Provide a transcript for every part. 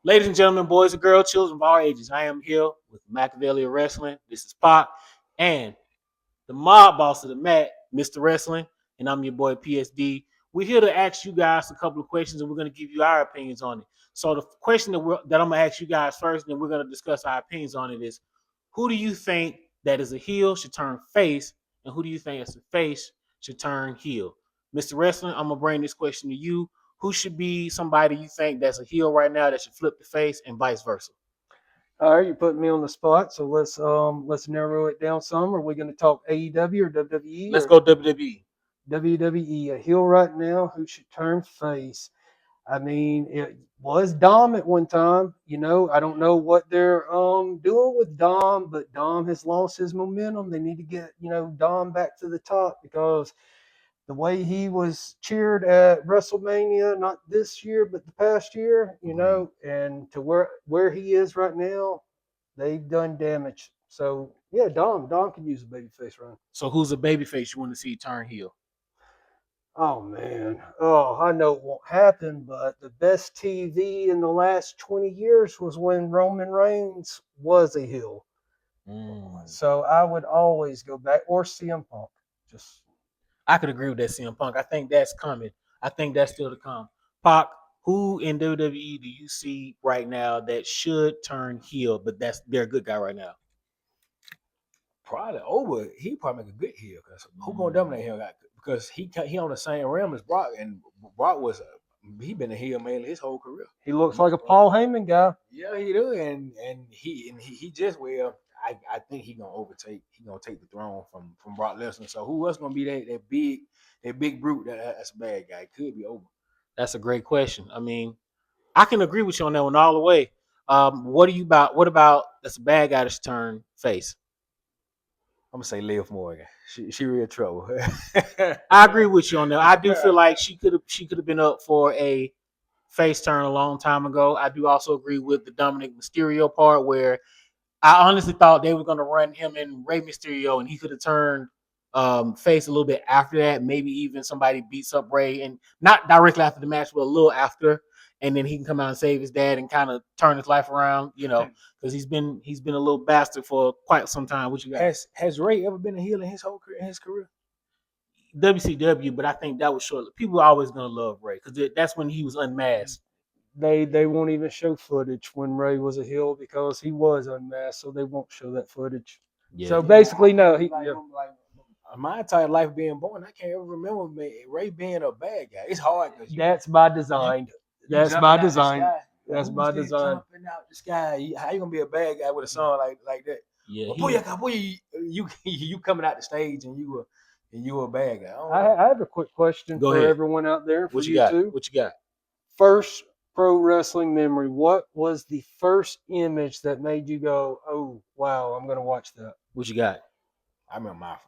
Ladies and gentlemen, boys and girls, children of all ages, I am here with Machiavelli Wrestling. This is Pac and the mob boss of the mat, Mr. Wrestling, and I'm your boy PSD. We're here to ask you guys a couple of questions, and we're going to give you our opinions on it. So the question that I'm going to ask you guys first, and then we're going to discuss our opinions on it is, who do you think that is a heel should turn face, and who do you think as a face should turn heel? Mr. Wrestling, I'm going to bring this question to you. Who should be somebody you think that's a heel right now that should flip the face, and vice versa? All right, you put me on the spot, so let's narrow it down some. Are we going to talk AEW or WWE Let's or go WWE. WWE? A heel right now who should turn face? I mean, it was Dom at one time. I don't know what they're doing with Dom, but Dom has lost his momentum. They need to get Dom back to the top because the way he was cheered at WrestleMania, not this year, but the past year, and to where he is right now, they've done damage. So yeah, Dom can use a baby face run. So who's a babyface you want to see turn heel? Oh man. Oh, I know it won't happen, but the best TV in the last 20 years was when Roman Reigns was a heel. So I would always go back or CM Punk. Just I could agree with that CM Punk. I think that's coming. I think that's still to come. Pac, who in WWE do you see right now that should turn heel, but they're a good guy right now? Probably over. He probably make a good heel because who gonna dominate him? Because he on the same realm as Brock, and Brock was he been a heel mainly his whole career. he looks like a Paul Heyman guy. Yeah, he do, and he just will. I think he gonna overtake. He gonna take the throne from Brock Lesnar. So who else gonna be that big brute that's a bad guy? It could be over. That's a great question. I mean, I can agree with you on that one all the way. What about that's a bad guy that's turn face? I'm gonna say Liv Morgan. She real trouble. I agree with you on that. I do feel like she could have been up for a face turn a long time ago. I do also agree with the Dominic Mysterio part where I honestly thought they were going to run him and Rey Mysterio, and he could have turned face a little bit after that. Maybe even somebody beats up Rey, and not directly after the match, but a little after, and then he can come out and save his dad and kind of turn his life around. Because he's been a little bastard for quite some time. What you got? Has Ray ever been a heel in his whole career? In his career? WCW, but I think that was short. People are always gonna love Ray because that's when he was unmasked. They won't even show footage when Ray was a heel because he was unmasked, so they won't show that footage. Yeah. So basically, no. My entire life being born, I can't ever remember Ray being a bad guy. It's hard because That's by design. That's by design. That's Who's by that design. jumping out the sky? How you gonna be a bad guy with a song like that? Yeah, Well, boy, you coming out the stage and you a bad guy. I have a quick question Go for ahead. everyone out there. For What you you got? too. What you got? First pro wrestling memory. What was the first image that made you go, "Oh wow, I'm gonna watch that"? What you got? I remember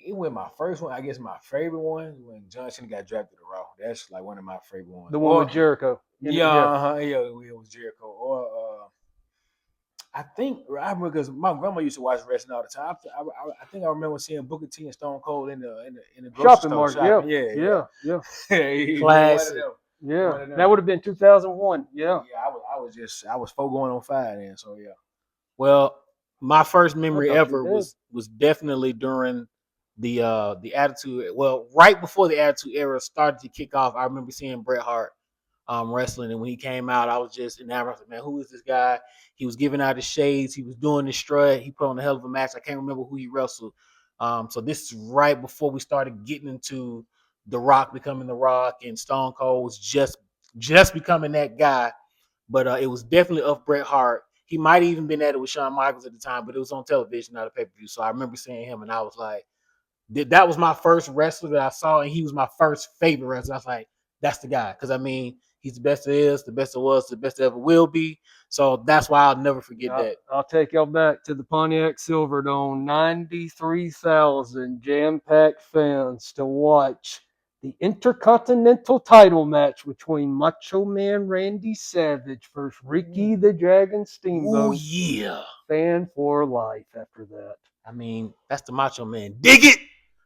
it was my first one. I guess my favorite one when John Cena got drafted to Raw. That's like one of my favorite ones. The one with Jericho. Yeah, it was Jericho. Or I remember because my grandma used to watch wrestling all the time. I think I remember seeing Booker T and Stone Cold in the grocery Shopping store. mart. Yeah. Classic. Yeah. That would have been 2001. Yeah. Yeah, I was 4 going on 5 then. So yeah. Well, my first memory I thought ever you did. was definitely during the Attitude. Well, right before the Attitude Era started to kick off, I remember seeing Bret Hart wrestling, and when he came out, I was just enamored. I was like, man, who is this guy? He was giving out his shades. He was doing the strut. He put on a hell of a match. I can't remember who he wrestled. So this is right before we started getting into The Rock becoming The Rock, and Stone Cold was just becoming that guy. But it was definitely of Bret Hart. He might have even been at it with Shawn Michaels at the time, but it was on television, not a pay-per-view. So I remember seeing him, and I was like, that was my first wrestler that I saw, and he was my first favorite wrestler. I was like, that's the guy. Because, I mean, he's the best there is, the best there was, the best there ever will be. So that's why I'll never forget that. I'll take y'all back to the Pontiac Silverdome. 93,000 jam-packed fans to watch the Intercontinental title match between Macho Man Randy Savage versus Ricky the Dragon Steamboat. Oh, yeah. Fan for life after that. I mean, that's the Macho Man. Dig it!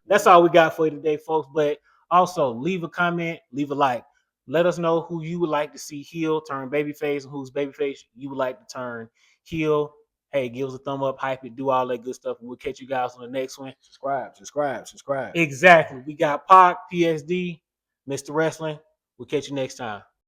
That's all we got for you today, folks. But also, leave a comment, leave a like. Let us know who you would like to see heel turn babyface and who's babyface you would like to turn heel. Hey, give us a thumb up, hype it, do all that good stuff, and we'll catch you guys on the next one. Subscribe. Exactly. We got Pac, PSD, Mr. Wrestling. We'll catch you next time.